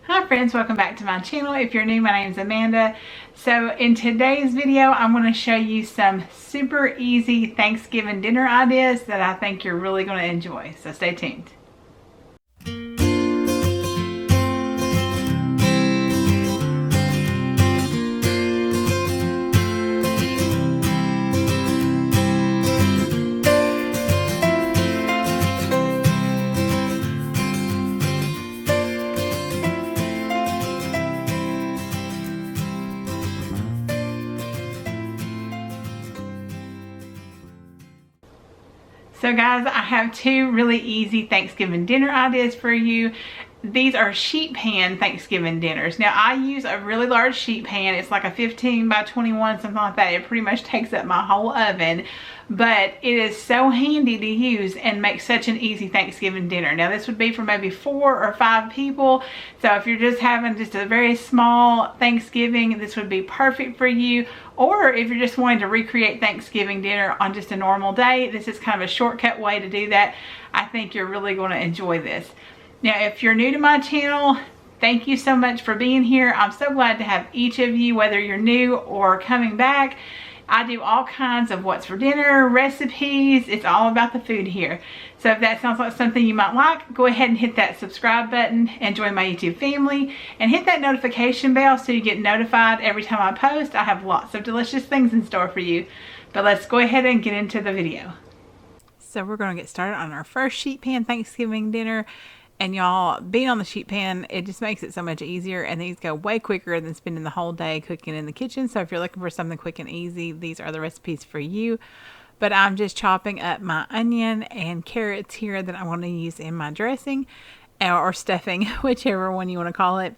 Hi friends, welcome back to my channel. If you're new, my name is Amanda. So in today's video, I'm going to show you some super easy Thanksgiving dinner ideas that I think you're really going to enjoy. So stay tuned. So guys, I have two really easy Thanksgiving dinner ideas for you. These are sheet pan Thanksgiving dinners. Now I use a really large sheet pan. It's like a 15 by 21, something like that. It pretty much takes up my whole oven, but it is so handy to use and make such an easy Thanksgiving dinner. Now this would be for maybe 4 or 5 people. So if you're just having just a very small Thanksgiving, this would be perfect for you. Or if you're just wanting to recreate Thanksgiving dinner on just a normal day, this is kind of a shortcut way to do that. I think you're really going to enjoy this. Now, if you're new to my channel, thank you so much for being here. I'm so glad to have each of you, whether you're new or coming back. I do all kinds of what's for dinner, recipes. It's all about the food here. So if that sounds like something you might like, go ahead and hit that subscribe button and join my YouTube family. And hit that notification bell so you get notified every time I post. I have lots of delicious things in store for you. But let's go ahead and get into the video. So we're going to get started on our first sheet pan Thanksgiving dinner. And y'all, being on the sheet pan, it just makes it so much easier, and these go way quicker than spending the whole day cooking in the kitchen. So if you're looking for something quick and easy, these are the recipes for you. But I'm just chopping up my onion and carrots here that I want to use in my dressing or stuffing, whichever one you want to call it.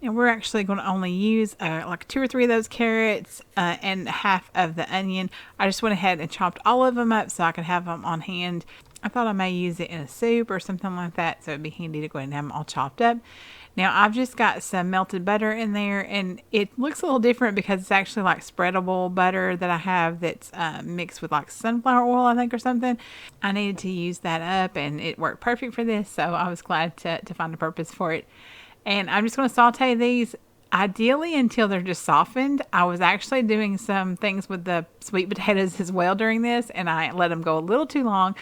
And we're actually going to only use like 2 or 3 of those carrots and half of the onion. I just went ahead and chopped all of them up so I could have them on hand. I thought I may use it in a soup or something like that, so it'd be handy to go ahead and have them all chopped up. Now I've just got some melted butter in there, and it looks a little different because it's actually like spreadable butter that I have that's mixed with like sunflower oil, I think, or something. I needed to use that up, and it worked perfect for this, so I was glad to find a purpose for it. And I'm just going to saute these ideally until they're just softened. I was actually doing some things with the sweet potatoes as well during this, and I let them go a little too long.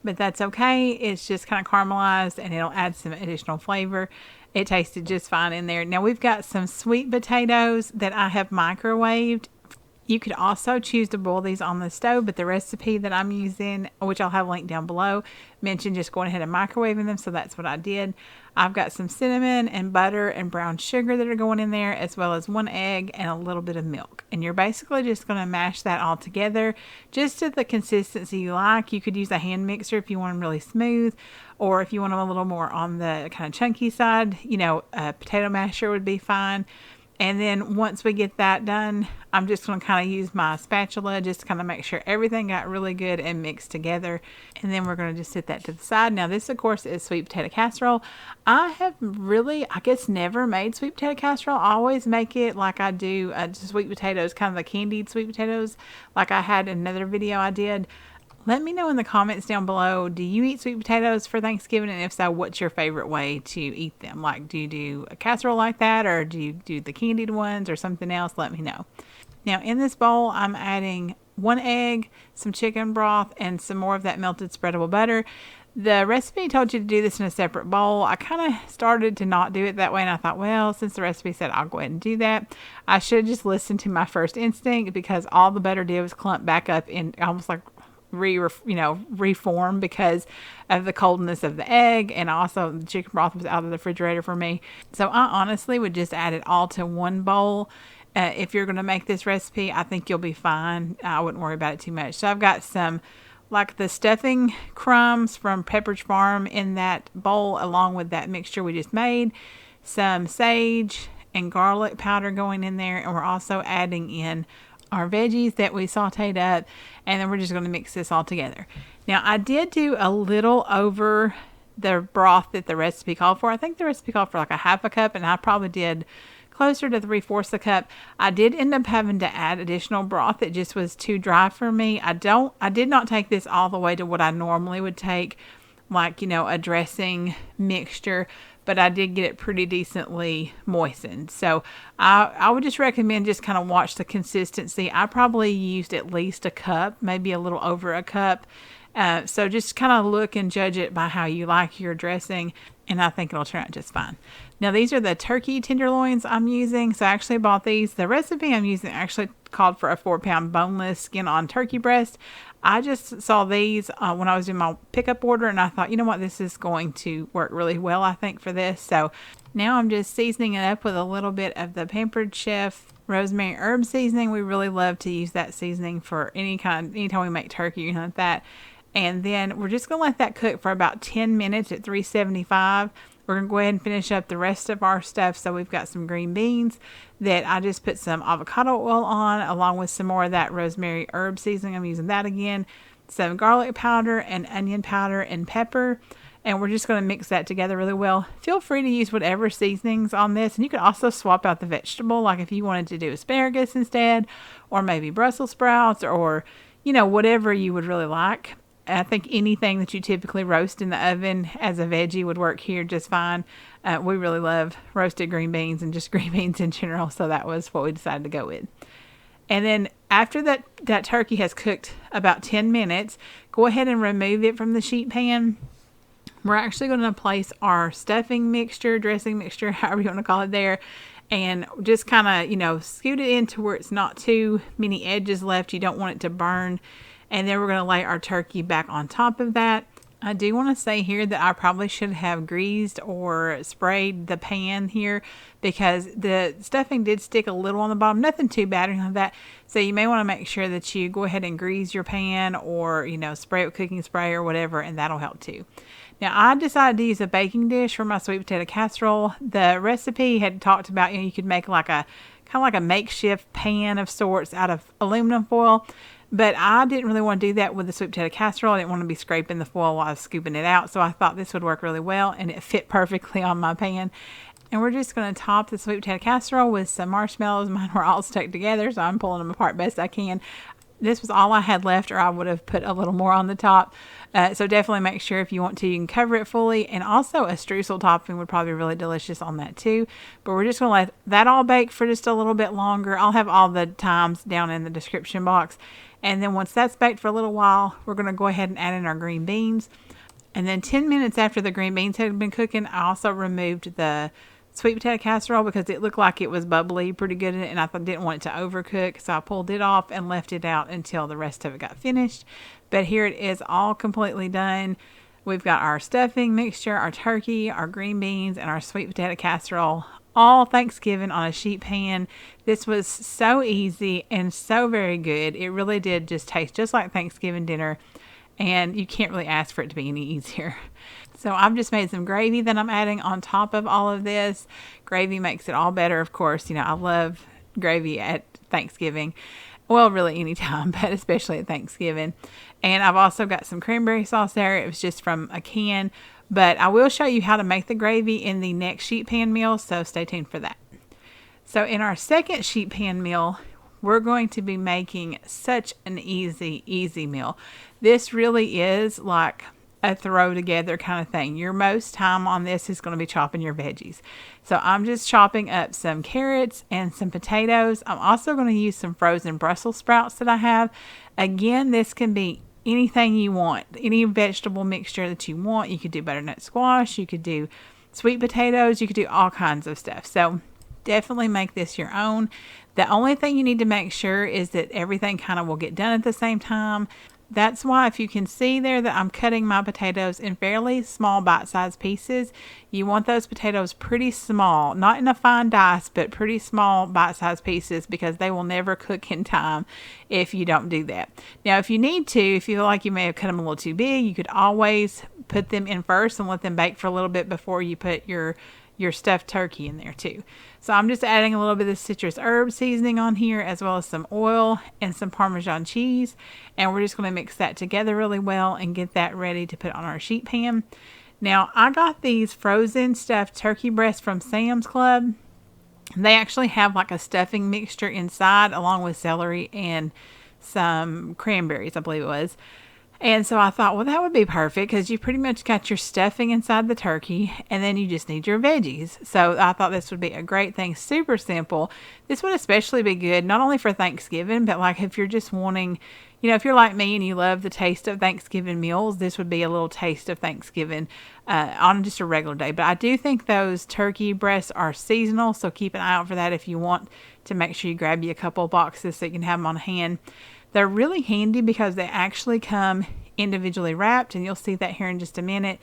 But that's okay. It's just kind of caramelized, and it'll add some additional flavor. It tasted just fine in there. Now we've got some sweet potatoes that I have microwaved. You could also choose to boil these on the stove, but the recipe that I'm using, which I'll have linked down below, mentioned just going ahead and microwaving them, so that's what I did. I've got some cinnamon and butter and brown sugar that are going in there, as well as 1 egg and a little bit of milk. And you're basically just going to mash that all together just to the consistency you like. You could use a hand mixer if you want them really smooth, or if you want them a little more on the kind of chunky side, you know, a potato masher would be fine. And then once we get that done, I'm just going to kind of use my spatula just to kind of make sure everything got really good and mixed together. And then we're going to just set that to the side. Now this, of course, is sweet potato casserole. I have really, I guess, never made sweet potato casserole. I always make it like I do sweet potatoes, kind of the candied sweet potatoes like I had in another video I did. Let me know in the comments down below, do you eat sweet potatoes for Thanksgiving? And if so, what's your favorite way to eat them? Like, do you do a casserole like that, or do you do the candied ones or something else? Let me know. Now in this bowl, I'm adding 1 egg, some chicken broth, and some more of that melted spreadable butter. The recipe told you to do this in a separate bowl. I kind of started to not do it that way, and I thought, well, since the recipe said I'll go ahead and do that, I should just listen to my first instinct, because all the butter did was clump back up in almost like reform because of the coldness of the egg, and also the chicken broth was out of the refrigerator for me. So I honestly would just add it all to one bowl. If you're going to make this recipe, I think you'll be fine. I wouldn't worry about it too much. So I've got some like the stuffing crumbs from Pepperidge Farm in that bowl, along with that mixture we just made, some sage and garlic powder going in there, and we're also adding in our veggies that we sauteed up, and then we're just going to mix this all together. Now I did do a little over the broth that the recipe called for. I think the recipe called for like a half a cup, and I probably did closer to 3/4 a cup. I did end up having to add additional broth. It just was too dry for me. I did not take this all the way to what I normally would take, like, you know, a dressing mixture, but I did get it pretty decently moistened. So I would just recommend just kind of watch the consistency. I probably used at least a cup, maybe a little over a cup. So just kind of look and judge it by how you like your dressing, and I think it'll turn out just fine. Now these are the turkey tenderloins I'm using. So I actually bought these. The recipe I'm using actually called for a 4-pound boneless skin on turkey breast. I just saw these when I was doing my pickup order, and I thought, you know what, this is going to work really well, I think, for this. So now I'm just seasoning it up with a little bit of the Pampered Chef rosemary herb seasoning. We really love to use that seasoning for anytime we make turkey or anything like that. And then we're just going to let that cook for about 10 minutes at 375. We're going to go ahead and finish up the rest of our stuff. So we've got some green beans that I just put some avocado oil on, along with some more of that rosemary herb seasoning. I'm using that again. Some garlic powder and onion powder and pepper. And we're just going to mix that together really well. Feel free to use whatever seasonings on this. And you could also swap out the vegetable, like if you wanted to do asparagus instead, or maybe Brussels sprouts, or, whatever you would really like. I think anything that you typically roast in the oven as a veggie would work here just fine. We really love roasted green beans and just green beans in general, so that was what we decided to go with. And then after that turkey has cooked about 10 minutes, go ahead and remove it from the sheet pan. We're actually going to place our stuffing mixture, dressing mixture, however you want to call it there, and just kind of, scoot it in to where it's not too many edges left. You don't want it to burn. And then we're going to lay our turkey back on top of that. I do want to say here that I probably should have greased or sprayed the pan here, because the stuffing did stick a little on the bottom. Nothing too bad or anything like that. So you may want to make sure that you go ahead and grease your pan, or, spray it with cooking spray or whatever, and that'll help too. Now, I decided to use a baking dish for my sweet potato casserole. The recipe had talked about, you could make kind of like a makeshift pan of sorts out of aluminum foil. But I didn't really want to do that with the sweet potato casserole. I didn't want to be scraping the foil while I was scooping it out. So I thought this would work really well, and it fit perfectly on my pan. And we're just going to top the sweet potato casserole with some marshmallows. Mine were all stuck together, so I'm pulling them apart best I can. This was all I had left, or I would have put a little more on the top. So definitely make sure, if you want to, you can cover it fully. And also a streusel topping would probably be really delicious on that too. But we're just going to let that all bake for just a little bit longer. I'll have all the times down in the description box. And then once that's baked for a little while, we're going to go ahead and add in our green beans. And then 10 minutes after the green beans had been cooking, I also removed the sweet potato casserole because it looked like it was bubbly pretty good in it, and I didn't want it to overcook. So I pulled it off and left it out until the rest of it got finished. But here it is, all completely done. We've got our stuffing mixture, our turkey, our green beans, and our sweet potato casserole, all Thanksgiving on a sheet pan. This was so easy and so very good. It really did just taste just like Thanksgiving dinner, and you can't really ask for it to be any easier. So I've just made some gravy that I'm adding on top of all of this. Gravy makes it all better, of course. I love gravy at Thanksgiving. Well, really anytime, but especially at Thanksgiving. And I've also got some cranberry sauce there. It was just from a can. But I will show you how to make the gravy in the next sheet pan meal, so stay tuned for that. So in our second sheet pan meal, we're going to be making such an easy meal. This really is like a throw together kind of thing. Your most time on this is going to be chopping your veggies. So I'm just chopping up some carrots and some potatoes. I'm also going to use some frozen Brussels sprouts that I have. Again, this can be anything you want, any vegetable mixture that you want. You could do butternut squash, you could do sweet potatoes, you could do all kinds of stuff. So definitely make this your own. The only thing you need to make sure is that everything kind of will get done at the same time. That's why, if you can see there, that I'm cutting my potatoes in fairly small bite-sized pieces. You want those potatoes pretty small, not in a fine dice, but pretty small bite-sized pieces, because they will never cook in time if you don't do that. Now, if you need to, if you feel like you may have cut them a little too big, you could always put them in first and let them bake for a little bit before you put your stuffed turkey in there too. So I'm just adding a little bit of citrus herb seasoning on here, as well as some oil and some Parmesan cheese. And we're just going to mix that together really well and get that ready to put on our sheet pan. Now, I got these frozen stuffed turkey breasts from Sam's Club. They actually have like a stuffing mixture inside, along with celery and some cranberries, I believe it was. And so I thought, well, that would be perfect because you pretty much got your stuffing inside the turkey and then you just need your veggies. So I thought this would be a great thing, super simple. This would especially be good not only for Thanksgiving, but like if you're just wanting, if you're like me and you love the taste of Thanksgiving meals, this would be a little taste of Thanksgiving on just a regular day. But I do think those turkey breasts are seasonal, so keep an eye out for that if you want to make sure you grab you a couple of boxes so you can have them on hand. They're really handy because they actually come individually wrapped, and you'll see that here in just a minute.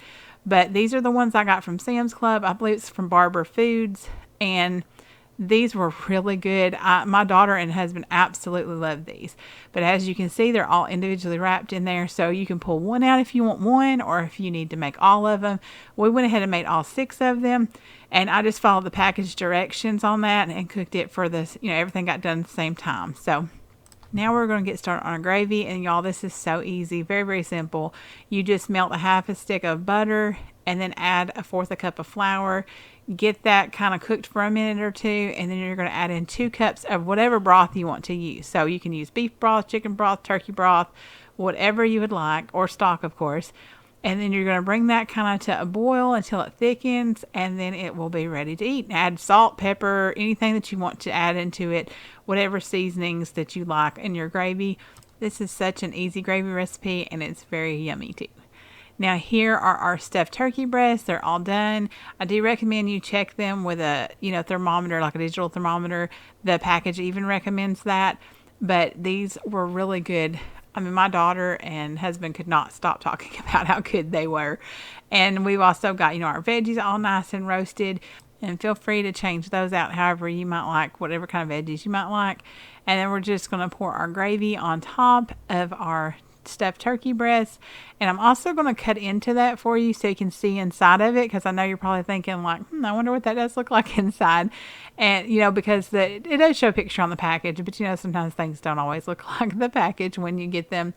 But these are the ones I got from Sam's Club. I believe it's from Barber Foods, and these were really good. My daughter and husband absolutely love these. But as you can see, they're all individually wrapped in there, so you can pull one out if you want one, or if you need to make all of them. We went ahead and made all 6 of them, and I just followed the package directions on that and cooked it for this. Everything got done at the same time. So now we're going to get started on our gravy, and y'all, this is so easy, very, very simple. You just melt a half a stick of butter and then add a 1/4 cup of flour. Get that kind of cooked for a minute or two, and then you're going to add in 2 cups of whatever broth you want to use. So you can use beef broth, chicken broth, turkey broth, whatever you would like, or stock, of course. And then you're going to bring that kind of to a boil until it thickens, and then it will be ready to eat. Add salt, pepper, anything that you want to add into it, whatever seasonings that you like in your gravy. This is such an easy gravy recipe, and it's very yummy too. Now here are our stuffed turkey breasts. They're all done. I do recommend you check them with a thermometer, like a digital thermometer. The package even recommends that. But these were really good. I mean, my daughter and husband could not stop talking about how good they were. And we've also got, our veggies all nice and roasted. And feel free to change those out however you might like, whatever kind of veggies you might like. And then we're just going to pour our gravy on top of our stuffed turkey breasts. And I'm also going to cut into that for you so you can see inside of it, because I know you're probably thinking like, I wonder what that does look like inside. And because it does show a picture on the package, but sometimes things don't always look like the package when you get them.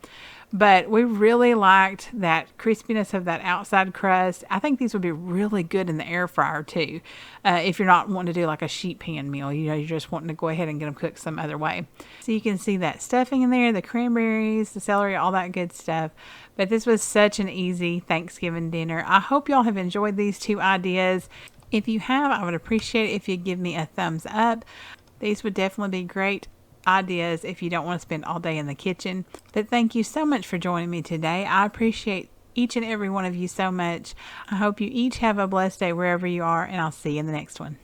But we really liked that crispiness of that outside crust. I think these would be really good in the air fryer too, if you're not wanting to do like a sheet pan meal. You're just wanting to go ahead and get them cooked some other way. So you can see that stuffing in there, the cranberries, the celery, all that good stuff. But this was such an easy Thanksgiving dinner. I hope y'all have enjoyed these 2 ideas. If you have, I would appreciate it if you give me a thumbs up. These would definitely be great ideas if you don't want to spend all day in the kitchen. But thank you so much for joining me today. I appreciate each and every one of you so much. I hope you each have a blessed day wherever you are, and I'll see you in the next one.